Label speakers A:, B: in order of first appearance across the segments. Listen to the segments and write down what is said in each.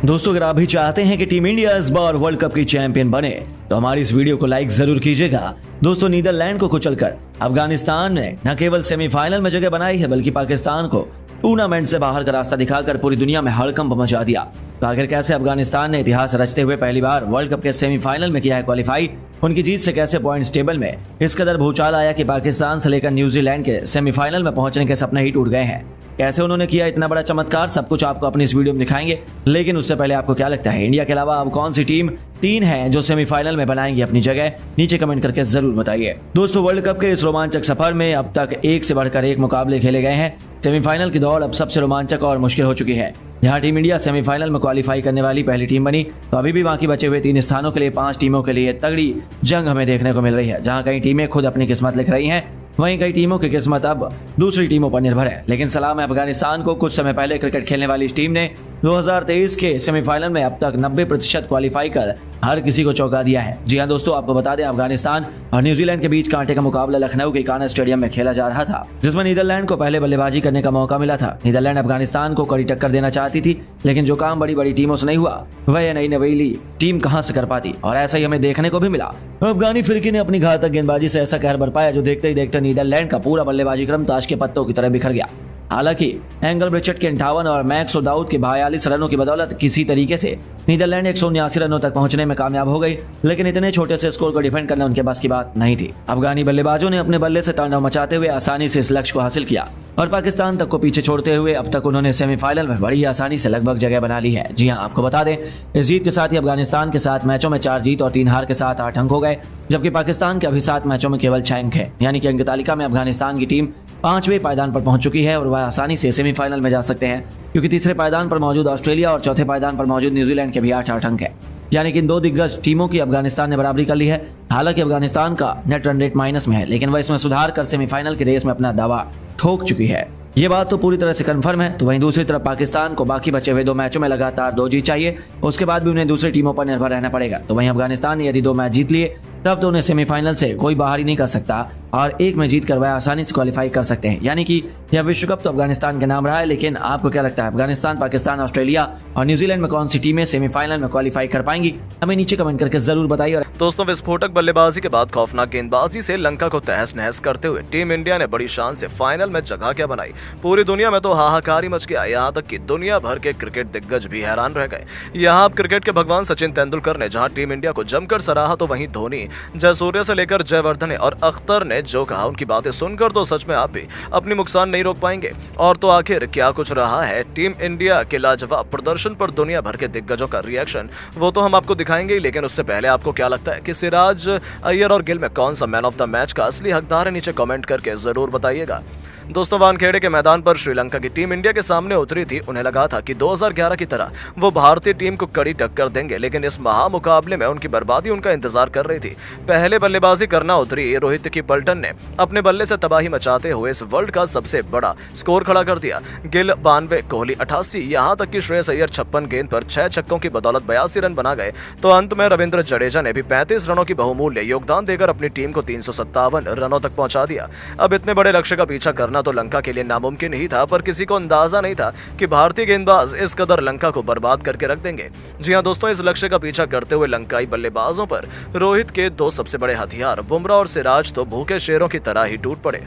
A: दोस्तों, अगर आप भी चाहते हैं कि टीम इंडिया इस बार वर्ल्ड कप की चैंपियन बने तो हमारी इस वीडियो को लाइक जरूर कीजिएगा। दोस्तों, नीदरलैंड को कुचलकर अफगानिस्तान ने न केवल सेमीफाइनल में जगह बनाई है बल्कि पाकिस्तान को टूर्नामेंट से बाहर का रास्ता दिखाकर पूरी दुनिया में हड़कंप मचा दिया। तो आखिर कैसे अफगानिस्तान ने इतिहास रचते हुए पहली बार वर्ल्ड कप के सेमीफाइनल में किया है क्वालिफाई, उनकी जीत से कैसे पॉइंट्स टेबल में इस कदर भूचाल आया कि पाकिस्तान से लेकर न्यूजीलैंड के सेमीफाइनल में पहुंचने के सपने ही टूट गए हैं, कैसे उन्होंने किया इतना बड़ा चमत्कार, सब कुछ आपको अपनी इस वीडियो में दिखाएंगे। लेकिन उससे पहले आपको क्या लगता है, इंडिया के अलावा अब कौन सी टीम 3 है जो सेमीफाइनल में बनाएंगी अपनी जगह? नीचे कमेंट करके जरूर बताइए। दोस्तों, वर्ल्ड कप के इस रोमांचक सफर में अब तक एक से बढ़कर एक मुकाबले खेले गए हैं। सेमीफाइनल की दौड़ अब सबसे रोमांचक और मुश्किल हो चुकी है। जहां टीम इंडिया सेमीफाइनल में क्वालिफाई करने वाली पहली टीम बनी, तो अभी भी बाकी बचे हुए 3 स्थानों के लिए 5 टीमों के लिए तगड़ी जंग हमें देखने को मिल रही है। जहां कई टीमें खुद अपनी किस्मत लिख रही हैं, वहीं कई टीमों की किस्मत अब दूसरी टीमों पर निर्भर है। लेकिन सलाम है अफगानिस्तान को, कुछ समय पहले क्रिकेट खेलने वाली इस टीम ने 2023 के सेमीफाइनल में अब तक 90% क्वालिफाई कर हर किसी को चौंका दिया है। जी हां दोस्तों, आपको बता दें, अफगानिस्तान और न्यूजीलैंड के बीच कांटे का मुकाबला लखनऊ के इकाना स्टेडियम में खेला जा रहा था, जिसमें नीदरलैंड को पहले बल्लेबाजी करने का मौका मिला था। नीदरलैंड अफगानिस्तान को कड़ी टक्कर देना चाहती थी, लेकिन जो काम बड़ी बड़ी टीमों से नहीं हुआ वह नई नवेली टीम कहां से कर पाती, और ऐसा ही हमें देखने को भी मिला। अफगानी फिरकी ने अपनी घातक गेंदबाजी से ऐसा कहर बरपाया जो देखते ही देखते नीदरलैंड का पूरा बल्लेबाजी क्रम ताश के पत्तों की तरह बिखर गया। हालांकि एंगल ब्रिचट के 58 और मैक्स दाऊद के 42 रनों की बदौलत किसी तरीके से नीदरलैंड 179 रनों तक पहुंचने में कामयाब हो गई, लेकिन इतने छोटे से स्कोर को डिफेंड करना उनके बस की बात नहीं थी। अफगानी बल्लेबाजों ने अपने बल्ले से तांडव मचाते हुए आसानी से इस लक्ष्य को हासिल किया और पाकिस्तान तक को पीछे छोड़ते हुए अब तक उन्होंने सेमीफाइनल में बड़ी आसानी से लगभग जगह बना ली है। जी हां, आपको बता दें, इस जीत के साथ ही अफगानिस्तान के 7 मैचों में 4 जीत और 3 हार के साथ 8 अंक हो गए, जबकि पाकिस्तान के अभी 7 मैचों में केवल 6 अंक है। यानी कि अंक तालिका में अफगानिस्तान की टीम 5वें पायदान पर पहुंच चुकी है और वह आसानी से सेमीफाइनल में जा सकते हैं, क्योंकि तीसरे पायदान पर मौजूद ऑस्ट्रेलिया और चौथे पायदान पर मौजूद न्यूजीलैंड के भी 8-8 अंक है। यानी कि इन 2 दिग्गज टीमों की अफगानिस्तान ने बराबरी कर ली है। हालांकि अफगानिस्तान का नेट रन रेट माइनस में है, लेकिन वह इसमें सुधार कर सेमीफाइनल की रेस में अपना दावा ठोक चुकी है। ये बात तो पूरी तरह से कंफर्म है। तो वहीं दूसरी तरफ पाकिस्तान को बाकी बचे हुए 2 मैचों में लगातार 2 जीत चाहिए, उसके बाद भी उन्हें दूसरी टीमों पर निर्भर रहना पड़ेगा। तो वहीं अफगानिस्तान ने यदि 2 मैच जीत लिए तब तो उन्हें सेमीफाइनल से कोई बाहर ही नहीं कर सकता, और एक में जीत कर वह आसानी से क्वालिफाई कर सकते हैं। यानी कि यह विश्व कप तो अफगानिस्तान के नाम रहा है। लेकिन आपको क्या लगता है, अफगानिस्तान, पाकिस्तान, ऑस्ट्रेलिया और न्यूजीलैंड में कौन सी टीमें सेमीफाइनल में क्वालिफाई कर पाएंगी? हमें नीचे कमेंट करके जरूर बताइए। और
B: दोस्तों, विस्फोटक बल्लेबाजी के बाद खौफनाक गेंदबाजी से लंका को तहस नहस करते हुए टीम इंडिया ने बड़ी शान से फाइनल में जगह क्या बनाई। पूरी दुनिया में तो हाहाकार ही मच गया, यहाँ तक कि दुनिया भर के क्रिकेट दिग्गज भी हैरान रह गए। यहाँ अब क्रिकेट के भगवान सचिन तेंदुलकर ने जहाँ टीम इंडिया को जमकर सराहा, तो वहीं धोनी, जयसूर्या से लेकर जयवर्धने और अख्तर ने जो कहा, उनकी बातें सुनकर तो सच में आप भी अपनी मुस्कान नहीं रोक पाएंगे। और तो आखिर क्या कुछ रहा है टीम इंडिया के लाजवाब प्रदर्शन पर दुनिया भर के दिग्गजों का रिएक्शन, वो तो हम आपको दिखाएंगे ही। लेकिन उससे पहले आपको क्या लगता है कि सिराज, अय्यर और गिल में कौन सा मैन ऑफ द मैच का असली हकदार है? नीचे कमेंट करके जरूर बताइएगा। दोस्तों, वानखेड़े के मैदान पर श्रीलंका की टीम इंडिया के सामने उतरी थी। उन्हें लगा था कि 2011 की तरह वो भारतीय टीम को कड़ी टक्कर देंगे, लेकिन इस महामुकाबले में उनकी बर्बादी उनका इंतजार कर रही थी। पहले बल्लेबाजी करना उतरी रोहित की पलटन ने अपने बल्ले से तबाही मचाते हुए इस वर्ल्ड का सबसे बड़ा स्कोर खड़ा कर दिया। गिल 92, कोहली 88, यहाँ तक कि श्रेयस अय्यर 56 गेंद पर 6 छक्कों की बदौलत 82 रन बना गए। तो अंत में रविंद्र जडेजा ने भी 35 रनों की बहुमूल्य योगदान देकर अपनी टीम को 357 रनों तक पहुंचा दिया। अब इतने बड़े लक्ष्य का पीछा करना तो लंका के लिए नामुमकिन ही था, पर किसी को अंदाजा नहीं था कि भारतीय गेंदबाज इस कदर लंका को बर्बाद करके रख देंगे। जी हां दोस्तों, इस लक्ष्य का पीछा करते हुए लंकाई बल्लेबाजों पर रोहित के 2 सबसे बड़े हथियार बुमराह और सिराज तो भूखे शेरों की तरह ही टूट पड़े।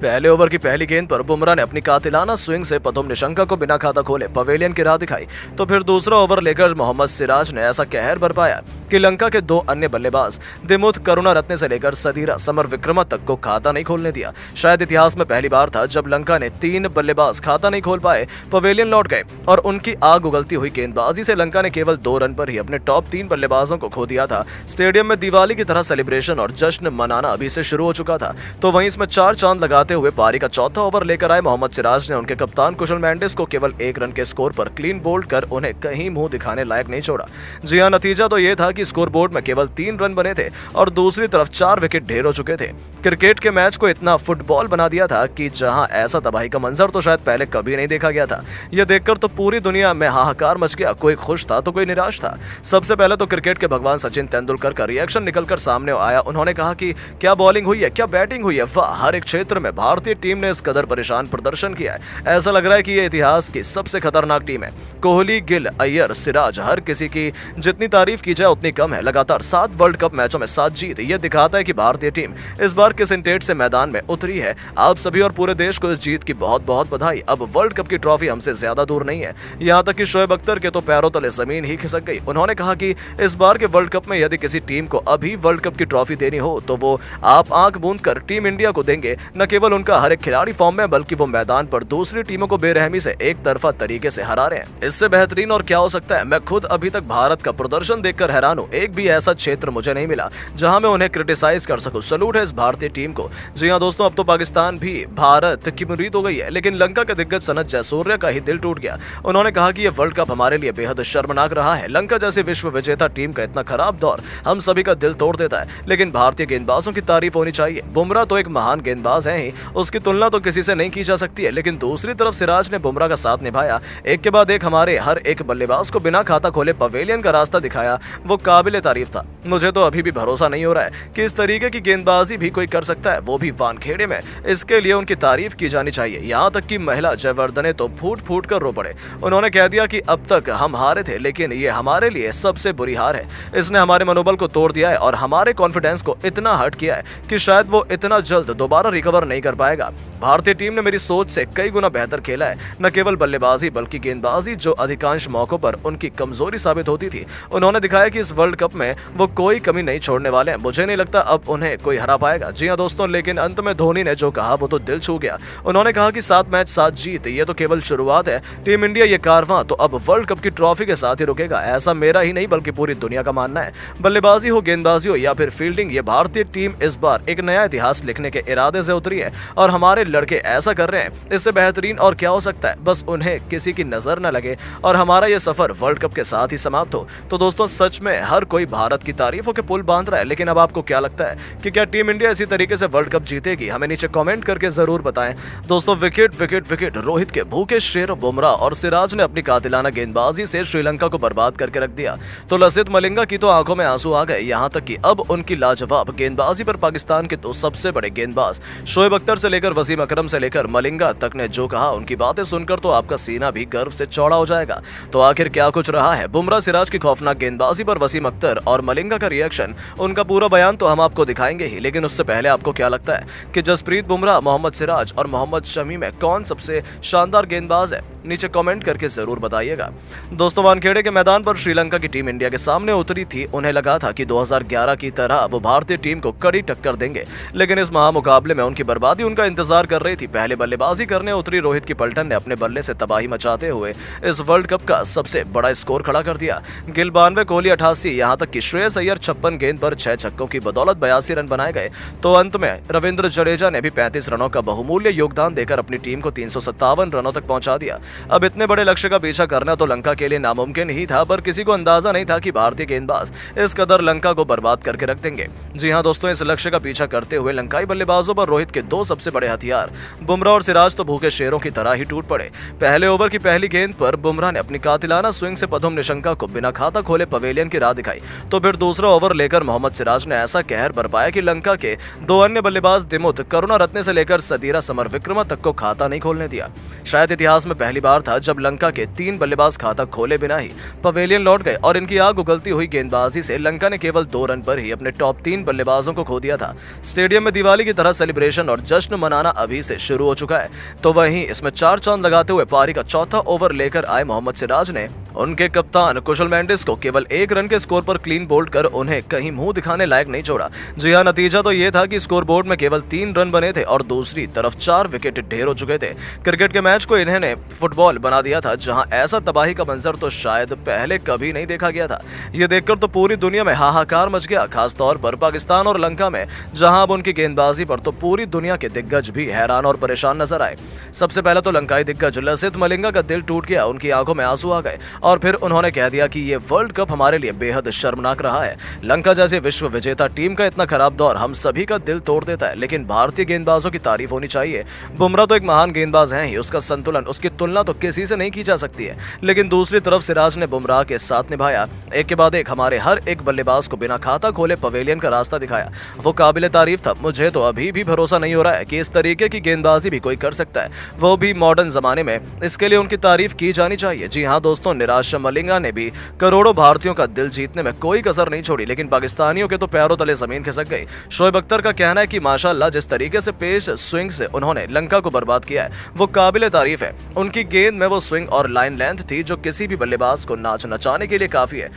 B: पहले ओवर की पहली गेंद पर बुमराह ने अपनी कातिलाना स्विंग से पथुम निशंका को बिना खाता खोले पवेलियन की राह दिखाई। तो फिर दूसरा ओवर लेकर मोहम्मद सिराज ने ऐसा कहर बरपाया कि लंका के 2 अन्य बल्लेबाज दिमुथ करुणारत्ने से लेकर सदीरा समर विक्रम तक को खाता नहीं खोलने दिया। शायद इतिहास में पहली बार था जब लंका ने 3 बल्लेबाज खाता नहीं खोल पाए, पवेलियन लौट गए और उनकी आग उगलती हुई गेंदबाजी से लंका ने केवल 2 रन पर ही अपने टॉप 3 बल्लेबाजों को खो दिया था। स्टेडियम में दिवाली की तरह सेलिब्रेशन और जश्न मनाना अभी से शुरू हो चुका था। तो वहीं इसमें 4 चांद लगाते हुए पारी का चौथा ओवर लेकर आए मोहम्मद सिराज ने उनके कप्तान कुशल मेंडिस को केवल 1 रन के स्कोर पर क्लीन बोल्ड कर उन्हें कहीं मुंह दिखाने लायक नहीं छोड़ा। जी हां, नतीजा तो यह था कि स्कोर बोर्ड में केवल 3 रन बने थे और दूसरी तरफ 4 विकेट ढेर हो चुके थे। क्रिकेट के मैच को इतना फुटबॉल बना दिया था कि जहां ऐसा तबाही का मंजर तो शायद पहले कभी नहीं देखा गया था। यह देखकर तो पूरी दुनिया में हाहाकार मच गया। कोई खुश था तो कोई निराश था। सबसे पहले तो क्रिकेट के भगवान सचिन तेंदुलकर का रिएक्शन निकलकर सामने आया। उन्होंने कहा कि क्या बॉलिंग हुई है, क्या बैटिंग हुई है, वाह, हर एक क्षेत्र में भारतीय टीम ने इस कदर परेशान प्रदर्शन किया है, ऐसा लग रहा है कि ये इतिहास की सबसे खतरनाक टीम है। कोहली, गिल, अय्यर, सिराज, हर किसी की जितनी तारीफ की जाए उतनी कम है। लगातार 7 वर्ल्ड कप मैचों में 7 जीत, ये दिखाता है कि भारतीय टीम इस बार किस इंटेट से मैदान में उतरी है। आप सभी और पूरे देश को इस जीत की बहुत बहुत बधाई। अब वर्ल्ड कप की ट्रॉफी हमसे ज्यादा दूर नहीं है। यहाँ तक कि शोएब अख्तर के तो पैरों तले जमीन ही खिसक गई। उन्होंने कहा कि इस बार के वर्ल्ड कप में यदि किसी टीम को अभी वर्ल्ड कप की ट्रॉफी देनी हो तो वो आप आंख मूंद कर टीम इंडिया को देंगे। न केवल उनका हर एक खिलाड़ी फॉर्म में, बल्कि वो मैदान पर दूसरी टीमों को बेरहमी से एक तरफा तरीके से हरा रहे हैं। इससे बेहतरीन और क्या हो सकता है। मैं खुद अभी तक भारत का प्रदर्शन देखकर हैरान हूँ। एक भी ऐसा क्षेत्र मुझे नहीं मिला जहां मैं उन्हें क्रिटिसाइज कर सकूं। सलूट है इस भारतीय टीम को। जी हां दोस्तों, अब तो पाकिस्तान भी भारत की मुरीद हो गई है, लेकिन लंका के दिग्गज सनत जयसूर्या का ही दिल टूट गया। उन्होंने कहा कि यह वर्ल्ड कप हमारे लिए बेहद शर्मनाक रहा है। लंका जैसी विश्व विजेता टीम का इतना खराब दौर हम सभी का दिल तोड़ देता है, लेकिन भारतीय गेंदबाजों की तारीफ होनी चाहिए। बुमराह तो एक महान गेंदबाज है ही, उसकी तुलना तो किसी से नहीं की जा सकती है। लेकिन दूसरी तरफ सिराज ने बुमराह का साथ निभाया, एक के बाद एक हमारे हर एक बल्लेबाज को बिना खाता खोले पवेलियन का रास्ता दिखाया। वो काबिले तारीफ था। मुझे तो अभी भी भरोसा नहीं हो रहा है कि इस तरीके की गेंदबाजी भी कोई कर सकता है, वो भी वानखेड़े में। इसके लिए उनकी तारीफ की जानी चाहिए। यहाँ तक कि महिला जयवर्धने तो फूट फूट कर रो पड़े। उन्होंने कह दिया कि अब तक हम हारे थे, लेकिन ये हमारे लिए सबसे बुरी हार है। इसने हमारे मनोबल को तोड़ दिया है और हमारे कॉन्फिडेंस को इतना हर्ट किया है कि शायद वो इतना जल्द दोबारा रिकवर नहीं कर पाएगा। भारतीय टीम ने मेरी सोच से कई गुना बेहतर खेला है, न केवल बल्लेबाजी बल्कि गेंदबाजी, जो अधिकांश मौकों पर उनकी कमजोरी साबित होती थी। उन्होंने दिखाया कि इस वर्ल्ड कप में वो कोई कमी नहीं छोड़ने वाले हैं। मुझे नहीं लगता अब उन्हें कोई हरा पाएगा। जी हां दोस्तों, लेकिन अंत में धोनी ने जो कहा वो तो दिल छू गया। उन्होंने कहा कि 7 मैच 7 जीत ये तो केवल शुरुआत है। टीम इंडिया ये कारवां तो अब वर्ल्ड कप की ट्रॉफी के साथ ही रुकेगा। ऐसा मेरा ही नहीं बल्कि पूरी दुनिया का मानना है। बल्लेबाजी हो, गेंदबाजी हो या फिर फील्डिंग, ये भारतीय टीम इस बार एक नया इतिहास लिखने के इरादे से उतरी है और हमारे लड़के ऐसा कर रहे हैं। इससे बेहतरीन और क्या हो सकता है। बस उन्हें किसी की नजर न लगे और हमारा ये सफर वर्ल्ड कप के साथ ही समाप्त हो। तो दोस्तों, सच में हर कोई भारत की तारीफों के पुल बांध रहा है, लेकिन अब आपको क्या लगता है कि क्या टीम इंडिया इसी तरीके से वर्ल्ड कप जीतेगी? हमें नीचे कमेंट करके जरूर बताएं। दोस्तों, विकेट विकेट विकेट रोहित के भूखे शेर बुमराह और सिराज ने अपनी कातिलाना गेंदबाजी से श्रीलंका को बर्बाद करके रख दिया। तो लसित मलिंगा की तो आंखों में आंसू आ गए। यहाँ तक कि अब उनकी लाजवाब गेंदबाजी पर पाकिस्तान के 2 सबसे बड़े गेंदबाज शोएब अख्तर से लेकर वसीम अकरम से लेकर मलिंगा तक ने जो कहा, उनकी बातें सुनकर तो आपका सीना भी गर्व से चौड़ा हो जाएगा। तो आखिर क्या कुछ रहा है बुमराह सिराज की खौफनाक गेंदबाजी पर वसीम अख्तर और मलिंगा का रिएक्शन, उनका पूरा बयान तो हम आपको दिखाएंगे ही। लेकिन उससे पहले आपको क्या लगता है कि जसप्रीत बुमराह, मोहम्मद सिराज और मोहम्मद शमी में कौन सबसे शानदार गेंदबाज है? नीचे कमेंट करके जरूर बताइएगा। दोस्तों, वानखेड़े के मैदान पर श्रीलंका की टीम इंडिया के सामने उतरी थी। उन्हें लगा था कि 2011 की तरह वो भारतीय टीम को कड़ी टक्कर देंगे, लेकिन इस महामुकाबले में उनकी बर्बादी उनका इंतजार कर रही थी। पहले बल्लेबाजी करने उतरी रोहित की पलटन ने अपने बल्ले से तबाही मचाते हुए इस वर्ल्ड कप का सबसे बड़ा स्कोर खड़ा कर दिया। गिल 92, कोहली 88, यहाँ तक कि श्रेयस अय्यर 56 गेंद पर 6 छक्कों की बदौलत 82 रन बनाए गए। तो अंत में रविंद्र जडेजा ने भी 35 रनों का बहुमूल्य योगदान देकर अपनी टीम को 357 रनों तक पहुंचा दिया। अब इतने बड़े लक्ष्य का पीछा करना तो लंका के लिए नामुमकिन ही था, पर किसी को अंदाजा नहीं था कि भारतीय गेंदबाज इस कदर लंका को बर्बाद करके रख देंगे। जी हां दोस्तों, इस लक्ष्य का पीछा करते हुए लंकाई बल्लेबाजों पर रोहित के 2 सबसे बड़े हथियार बुमराह और सिराज तो भूखे शेरों की तरह ही टूट पड़े। पहले ओवर की पहली गेंद पर बुमराह ने अपनी कातिलाना स्विंग से प्रथम निशंका को बिना खाता खोले पवेलियन की राह दिखाई। तो फिर दूसरा ओवर लेकर मोहम्मद सिराज ने ऐसा कहर बरपाया कि लंका के 2 अन्य बल्लेबाज दिमुथ, करुणारत्ने से लेकर सदीरा समरविक्रम तक को खाता नहीं खोलने दिया। शायद इतिहास में पहली बार था जब लंका के 3 बल्लेबाज खाता खोले बिना ही पवेलियन लौट गए और इनकी आग उगलती हुई गेंदबाजी से लंका ने केवल 2 रन पर ही अपने टॉप 3 बल्लेबाजों को खो दिया था। स्टेडियम में दिवाली की तरह सेलिब्रेशन और जश्न मनाना अभी से शुरू हो चुका है। तो वहीं इसमें 4 चांद लगाते हुए पारी का चौथा ओवर लेकर आए मोहम्मद सिराज ने उनके कप्तान कुशल मेंडिस को केवल 1 रन के स्कोर पर क्लीन बोल्ड कर उन्हें कहीं मुंह दिखाने लायक नहीं छोड़ा। जी हां, नतीजा तो ये था कि स्कोरबोर्ड में केवल 3 रन बने थे और दूसरी तरफ 4 विकेट ढेर हो चुके थे। क्रिकेट के मैच को इन्होंने फुटबॉल बना दिया था, जहां ऐसा तबाही का मंजर तो शायद पहले कभी नहीं देखा गया था। ये देखकर तो पूरी दुनिया में हाहाकार मच गया, खासतौर पर पाकिस्तान और लंका में, जहां अब उनकी गेंदबाजी पर तो पूरी दुनिया के दिग्गज भी हैरान और परेशान नजर आए। सबसे पहले तो लंकाई दिग्गज लसित मलिंगा का दिल टूट गया, उनकी आंखों में आंसू आ गए और फिर उन्होंने कह दिया कि ये वर्ल्ड कप हमारे लिए बेहद शर्मनाक रहा है। लंका जैसे विश्व विजेता टीम का इतना खराब दौर हम सभी का दिल तोड़ देता है, लेकिन भारतीय गेंदबाजों की तारीफ होनी चाहिए। बुमराह तो एक महान गेंदबाज हैं ही, उसका संतुलन, उसकी तुलना तो किसी से नहीं की जा सकती है। लेकिन दूसरी तरफ सिराज ने बुमराह के साथ निभाया, एक के बाद एक हमारे हर एक बल्लेबाज को बिना खाता खोले पवेलियन का रास्ता दिखाया। वो काबिले तारीफ था। मुझे तो अभी भी भरोसा नहीं हो रहा है कि इस तरीके की गेंदबाजी भी कोई कर सकता है, वो भी मॉडर्न जमाने में। इसके लिए उनकी तारीफ की जानी चाहिए। जी हाँ दोस्तों, निराश मलिंगा ने भी करोड़ों भारतीयों का दिल जीतने में कोई कसर नहीं छोड़ी, लेकिन पाकिस्तानियों के तो पैरों तले जमीन खिसक गई। शोएब अख्तर का कहना है कि माशाल्लाह जिस तरीके से पेस स्विंग से उन्होंने लंका को बर्बाद किया है वो काबिले तारीफ है। उनकी गेंद में वो स्विंग और लाइन लेंथ थी जो किसी भी बल्लेबाज को नाच नचाने के लिए काफी है।